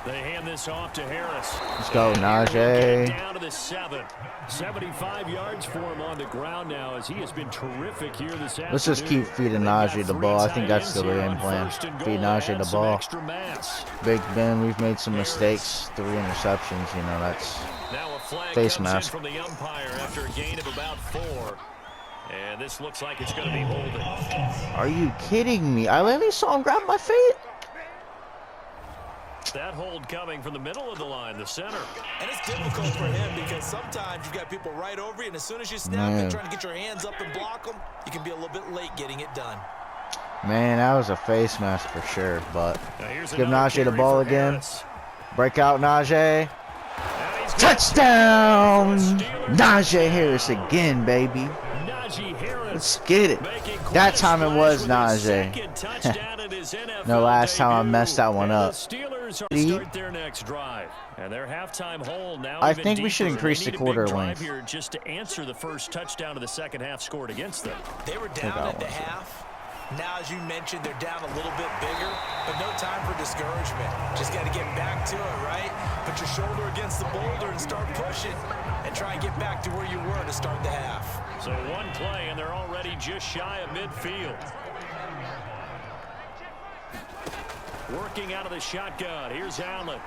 They hand this off to Harris. Let's go, Get Najee. down to the 7. 75 yards for him on the ground now as he has been terrific here this afternoon. Let's just keep feeding Najee the ball. I think that's the game plan. Feed Najee the ball. Big Ben, we've made some mistakes. 3 interceptions, you know, that's Now a flag face comes in mask. from the umpire after a gain of about 4. And this looks like it's going to be holding. Are you kidding me? I literally saw him grab my feet. That hold coming from the middle of the line, the center. And it's difficult for him because sometimes you've got people right over you, and as soon as you snap it, trying to get your hands up and block them, you can be a little bit late getting it done. Man, that was a face mask for sure, but Here's give another Najee the carry ball for again. Harris. Break out Najee. And he's got Touchdown! Steelers. Najee Harris again, baby. Najee Harris Let's get it. making quite That a time it splash was with his Najee. second touchdown in his NFL No, last time I debut. messed that one And up. The Steelers are to start their next drive. And their halftime hold now I even think we should deeper. increase They the need a quarter big drive length. here just to answer the first touchdown of the second half scored against them. They were down I at the want to. half. Now, as you mentioned, they're down a little bit bigger, but no time for discouragement. Just got to get back to it, right? Put your shoulder against the boulder and start pushing, and try and get back to where you were to start the half. So one play, and they're already just shy of midfield. Working out of the shotgun. Here's Allen.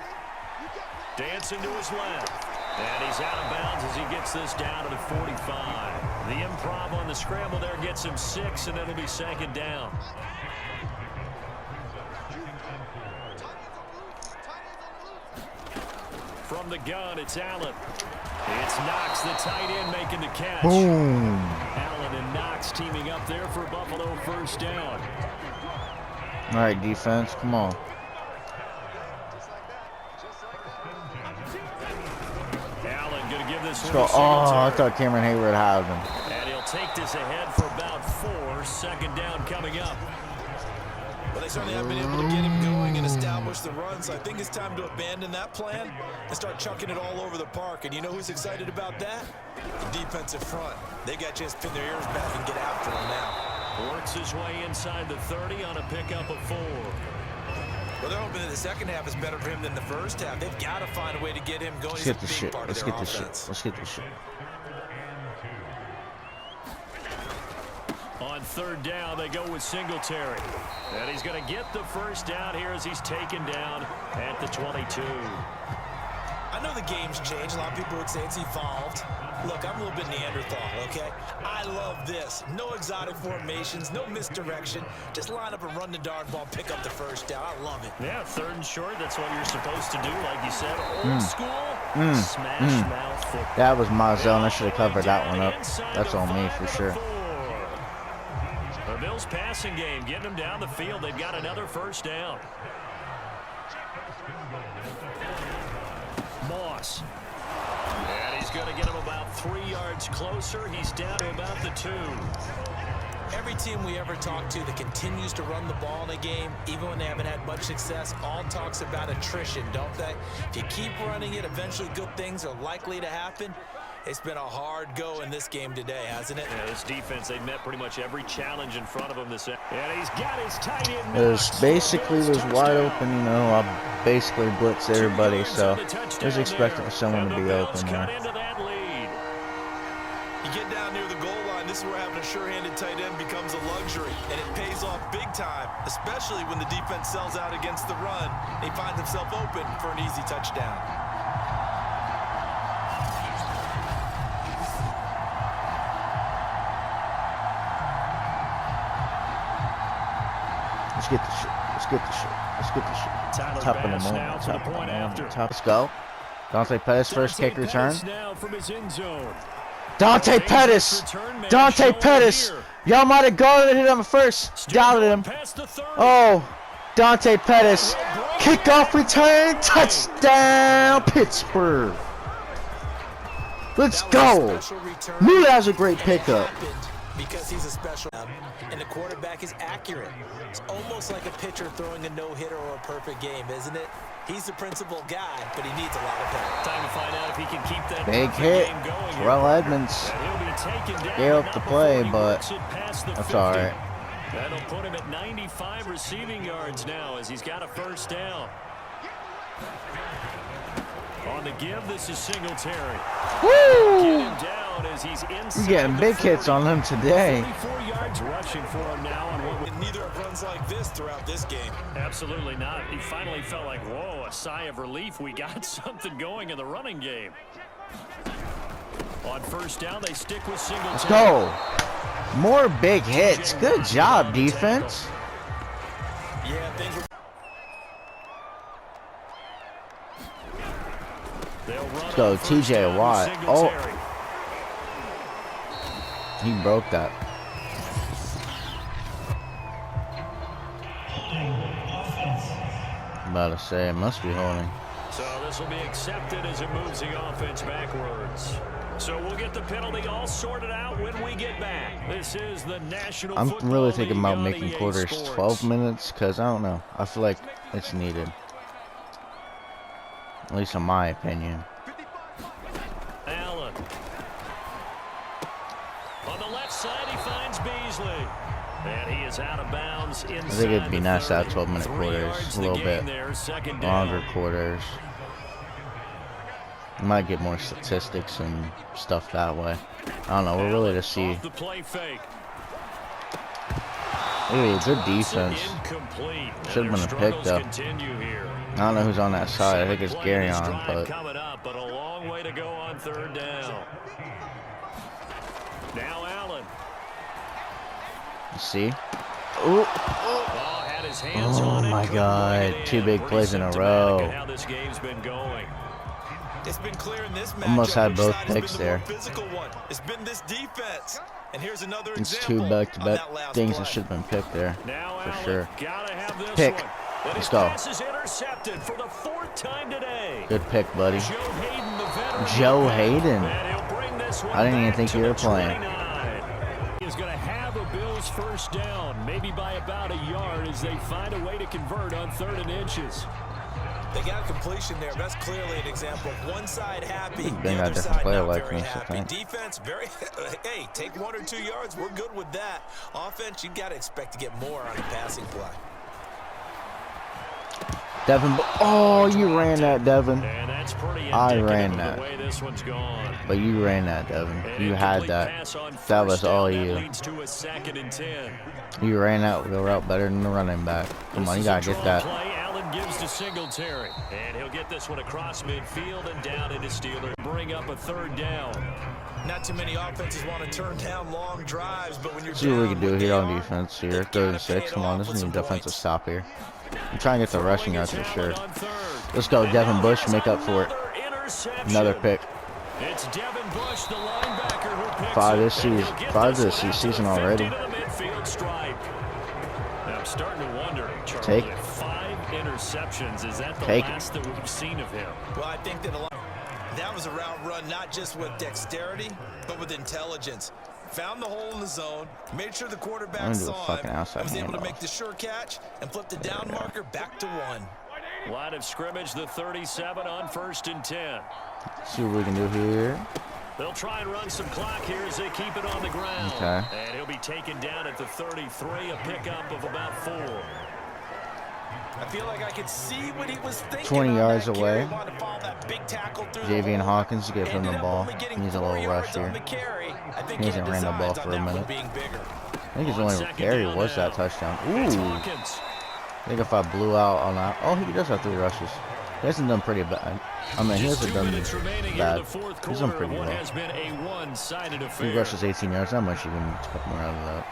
Dancing to his left. And he's out of bounds as he gets this down to the 45. The improv on the scramble there gets him 6, and it'll be second down. From the gun, it's Allen. It's Knox, the tight end, making the catch. Boom. Allen and Knox teaming up there for Buffalo first down. All right, defense, come on. Allen going to give this Let's one go. to Oh, I Singletary. thought Cameron Hayward had him. And he'll take this ahead for about 4. Second down coming up. Well, they certainly have been able to get him going and establish the run, so I think it's time to abandon that plan and start chucking it all over the park. And you know who's excited about that? The defensive front. They got a chance to pin their ears back and get after him now. Works his way inside the 30 on a pickup of 4. Well, they're hoping that the second half is better for him than the first half. They've got to find a way to get him going. Let's He's a get this big shit. part of Let's their get this shit. offense. Let's get this shit. On third down, they go with Singletary. And he's going to get the first down here as he's taken down at the 22. I know the game's changed. A lot of people would say it's evolved. Look, I'm a little bit Neanderthal, okay? I love this. No exotic formations, no misdirection. Just line up and run the darn ball, pick up the first down. I love it. Yeah, 3rd and short. That's what you're supposed to do, like you said. Old school, smash mouth football. That was my zone. I should have covered that one up. That's on me for sure. The Bills passing game, getting them down the field. They've got another first down. Moss. going to get him about 3 yards closer. He's down to about the 2. Every team we ever talk to that continues to run the ball in a game, even when they haven't had much success, all talks about attrition, don't they? If you keep running it, eventually good things are likely to happen. It's been a hard go in this game today, hasn't it? Yeah, this defense, they met pretty much every challenge in front of him this. And he's got his tight end. There's wide open, you know, I basically blitz everybody, so there's expected for someone to be open there. You get down near the goal line, this is where having a sure-handed tight end becomes a luxury, and it pays off big time, especially when the defense sells out against the run. He finds himself open for an easy touchdown. Let's get the shit. Let's get the shit. Let's get the shit. Top of the moment. Top of the moment. Top. Let's go. Dante Pettis first kick return. Dante Pettis. Dante Pettis. Y'all might have guarded him first. Doubted him. Oh, Dante Pettis. Kickoff return. Touchdown, Pittsburgh. Let's go. Knew that was a great pickup. Because he's a special, and the quarterback is accurate. It's almost like a pitcher throwing a no-hitter or a perfect game, isn't it? He's the principal guy, but he needs a lot of help. Time to find out if he can keep that big hit. Terrell Edmonds gave up the play, but that's all right. That'll put him at 95 receiving yards now as he's got a first down. On the give, this is Singletary. Woo! You're getting big hits on him today. 44 yards rushing for him now. And neither have runs like this throughout this game. Absolutely not. He finally felt like, whoa, a sigh of relief. We got something going in the running game. On first down, they stick with Singletary. Let's go. More big hits. Good job, defense. Yeah, things were... Let's go, TJ Watt. Oh, he broke that. I'm about to say, it must be holding. So this will be accepted as it moves the offense backwards. So we'll get the penalty all sorted out when we get back. This is the National I'm Football really thinking League about on making EA quarters Sports. 12 minutes because I don't know. I feel like it's needed. At least in my opinion. Allen. On the left side, he finds Beasley. And he is out of bounds inside. I think it'd be nice to have 30. 12-minute 3 quarters, yards a little the bit gain there, second down. longer quarters. You might get more statistics and stuff that way. I don't know. We're really to see. The play fake. Ooh, good defense. Should have been a pick though. I don't know who's on that side. I think it's Gary on, but coming up, but a long way to go on third down. Now Allen. See? Ooh. Oh my God! 2 big plays in a row. How this game's been going. It's been clear in this match. Almost had both picks there. It's been this defense. And here's another It's 2 back-to-back things that should have been picked there, for sure. Pick. Let's go. For the 4th time today. Good pick, buddy. Joe Hayden. I didn't even think you were playing. He's going to have a Bills first down, maybe by about a yard as they find a way to convert on 3rd and inches. They got a completion there. That's clearly an example of one side happy, the other side not very happy. Defense, very, hey, take 1 or 2 yards. We're good with that. Offense, you got to expect to get more on the passing play. Devin, oh, you ran that, Devin. And that's pretty I ran that. that. The way this one's gone. But you ran that, Devin. You had that. That was all you. Leads to a 2nd and 10. You ran that route better than the running back. Come on, you gotta get that. Play. Allen gives to Singletary, and he'll get this one across midfield and down into Steelers. Bring up a 3rd down. Not too many offenses want to turn down long drives, but when you're See what we can do here on defense here. 3rd and 6. Come on, this is a defensive stop here. I'm trying to get the rushing yards for sure. Let's go, Devin Bush, make up for it. Another pick. It's Devin Bush, the linebacker, who picks 5 this season already. I'm starting to wonder, Charlie, Take. 5 interceptions. Is that the Take. last that we've seen of him? Well, I think that a lot. That was a route run not just with dexterity, but with intelligence. Found the hole in the zone, made sure the quarterback saw him, and was able to make the sure catch and flip the down marker back to 1. Line of scrimmage, the 37 on 1st and 10. See what we can do here. They'll try and run some clock here as they keep it on the ground. Okay. And he'll be taken down at the 33, a pickup of about 4. I feel like I could see what he was thinking. 20 yards away. J.V. and Hawkins give him the ball. He's a little rush here. He hasn't ran the ball for a minute. I think his only carry was that touchdown. Ooh. I think if I blew out on that. Oh, he does have 3 rushes. He hasn't done pretty bad. I mean, he hasn't done bad. He's done pretty well. He rushes 18 yards. Not much you can expect more out of that.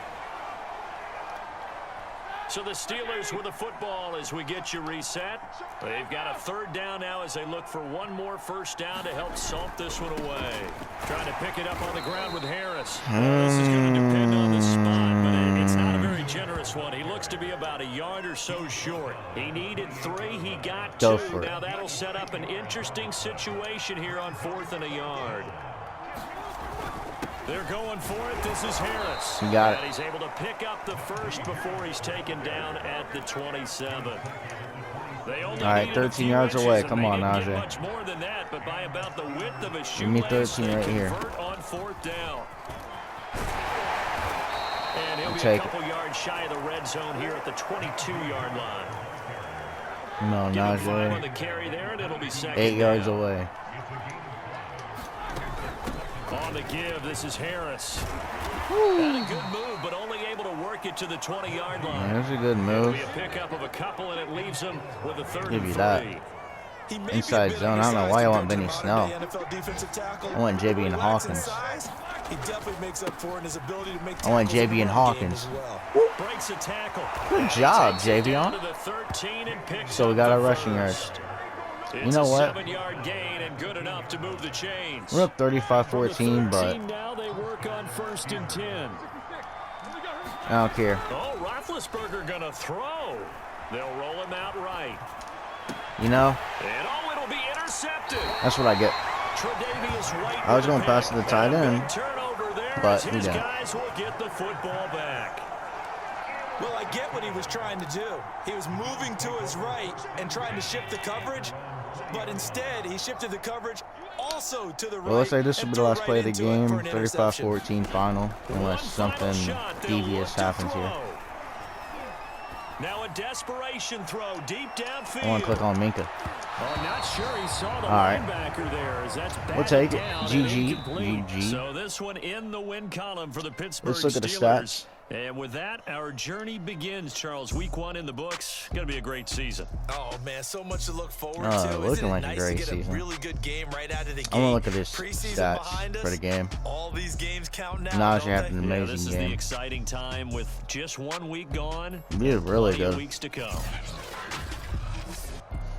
So the Steelers with the football as we get you reset. They've got a 3rd down now as they look for one more 1st down to help salt this one away. Trying to pick it up on the ground with Harris. This is going to depend on the spot, but it's not a very generous one. He looks to be about a yard or so short. He needed 3. He got 2. Now that'll set up an interesting situation here on 4th and a yard. They're going for it. This is Harris. He got it. And he's able to pick up the 1st before he's taken down at the 27. All right, 13 yards away. Come on, Najee. Much more than that, but by about the width of a Give me 13 right here. On 4th down. And he'll be a couple yards shy of the red zone here at the 22-yard line. No, Najee. On the carry there, and it'll be 8 yards away. On the give, this is Harris. Had a good move, but only able to work it to the 20-yard line. Yeah, that's a good move. It'll be a pickup of a couple, and it leaves him with a 3rd Give and you 3. that. Inside zone. I don't know why I want Benny Snell. I want JB and Hawkins. I want JB and Hawkins. Breaks a tackle. Good job, JB. So we got our rushing yards. You know what? 7-yard gain and good enough to move the chains. We're up 35-14, but now they work on 1st and 10. I don't care. Oh, Roethlisberger gonna throw. They'll roll him out right. You know? And it'll be intercepted. That's what I get. I was going to pass to the tight end, but he didn't. Guys will get the football back. Well, I get what he was trying to do. He was moving to his right and trying to shift the coverage, but instead he shifted the coverage also to the right. Well, let's say this will be the last play of the game, 35-14 final, unless something devious happens here. Now a desperation throw deep downfield. I want to click on Minka. I'm not sure he saw the right. linebacker there. As that's we'll take it. GG. So this one in the win column for the Pittsburgh Let's look at the Steelers. stats. And with that, our journey begins, Charles. Week 1 in the books. Going to be a great season. Oh, man, so much to look forward to. Looking like nice a great to get season. A really good game right out of the gate. I'm going to look at his stats for the game. All these games count now. Najee had an amazing this is game. The exciting time with just 1 week gone. He did really good. Weeks to come.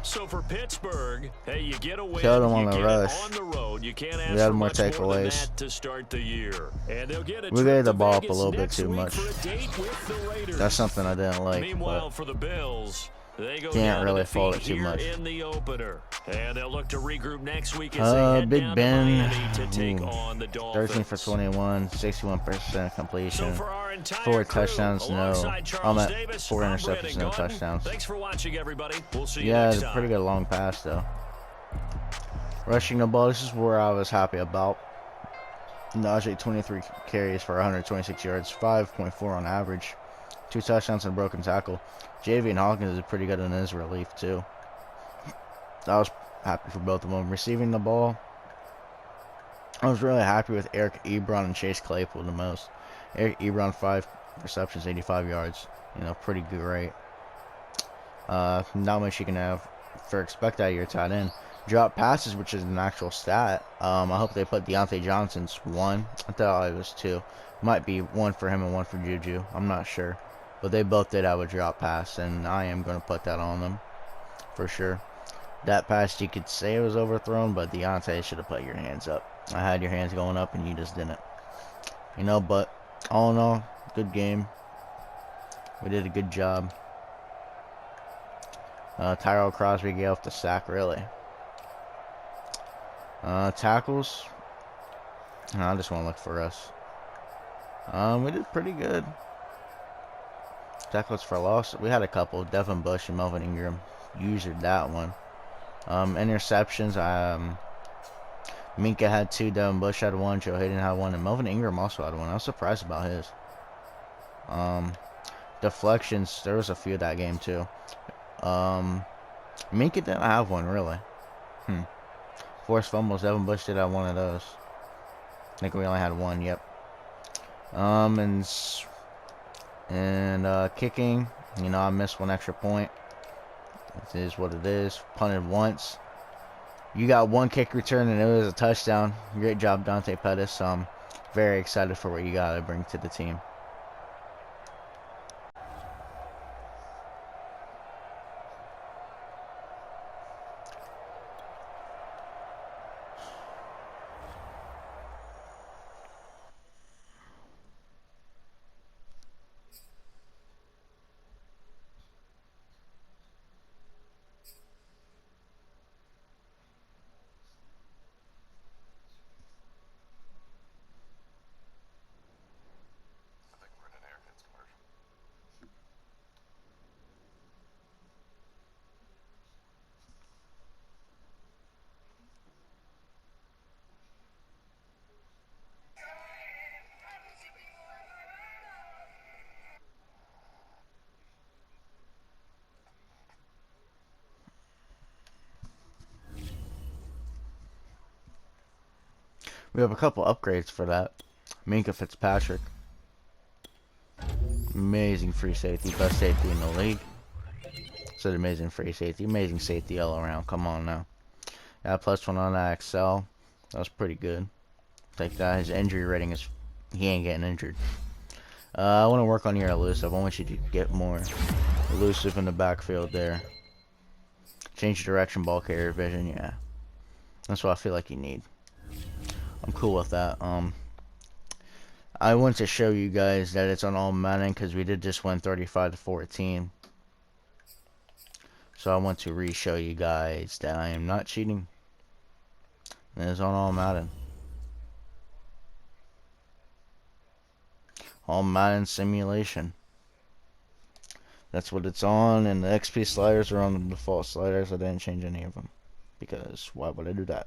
So for Pittsburgh, hey, you get a win, Killed him on the rush. On the road. You can't ask we had for more much more than takeaways. that to start the year. And they'll get a we gave the ball up a Vegas little bit too much. That's something I didn't like. Meanwhile, for the Bills, they go can't really down fault it too here much. in the opener. And they'll look to regroup next week as they head Big down Ben, to Miami to take on the Dolphins. 13 for 21, 61% completion. So for our entire 4 crew, touchdowns, no. Charles I'm at Davis, 4 I'm interceptions, Brandon no Gaudin. touchdowns. Thanks for watching, everybody. We'll see you Yeah, next it's a time. pretty good long pass, though. Rushing the ball, this is where I was happy about. Najee, 23 carries for 126 yards, 5.4 on average. 2 touchdowns and a broken tackle. J.V. and Hawkins is pretty good in his relief, too. I was happy for both of them. Receiving the ball, I was really happy with Eric Ebron and Chase Claypool the most. Eric Ebron, 5 receptions, 85 yards. You know, pretty great. Not much you can have expect out of your tight end. Drop passes, which is an actual stat. I hope they put Deontay Johnson's 1. I thought it was 2. Might be 1 for him and 1 for Juju. I'm not sure. But they both did have a drop pass, and I am going to put that on them for sure. That pass, you could say it was overthrown, but Deontay should have put your hands up. I had your hands going up, and you just didn't. You know, but all in all, good game. We did a good job. Tyrell Crosby gave off the sack, really. Tackles. No, I just want to look for us. We did pretty good. Tackles for loss. We had a couple. Devin Bush and Melvin Ingram. Usured that one. Interceptions. Minka had 2. Devin Bush had 1. Joe Hayden had 1. And Melvin Ingram also had 1. I was surprised about his. Deflections. There was a few that game too. Minka didn't have 1 really. Forced fumbles. Devin Bush did have 1 of those. I think we only had 1. Yep. And kicking. You know, I missed 1 extra point. It is what it is. Punted once. You got 1 kick return and it was a touchdown. Great job, Dante Pettis. I'm very excited for what you got to bring to the team. We have a couple upgrades for that. Minka Fitzpatrick. Amazing free safety. Best safety in the league. Said amazing free safety. Amazing safety all around. Come on now. Got +1 on that Excel. That was pretty good. Take that. His injury rating is... He ain't getting injured. I want to work on your elusive. I want you to get more elusive in the backfield there. Change direction, ball carrier vision. Yeah. That's what I feel like you need. I'm cool with that. I want to show you guys that it's on all Madden because we did just win 35-14. So I want to re-show you guys that I am not cheating. And it's on all Madden. All Madden simulation. That's what it's on, and the XP sliders are on the default sliders. I didn't change any of them because why would I do that?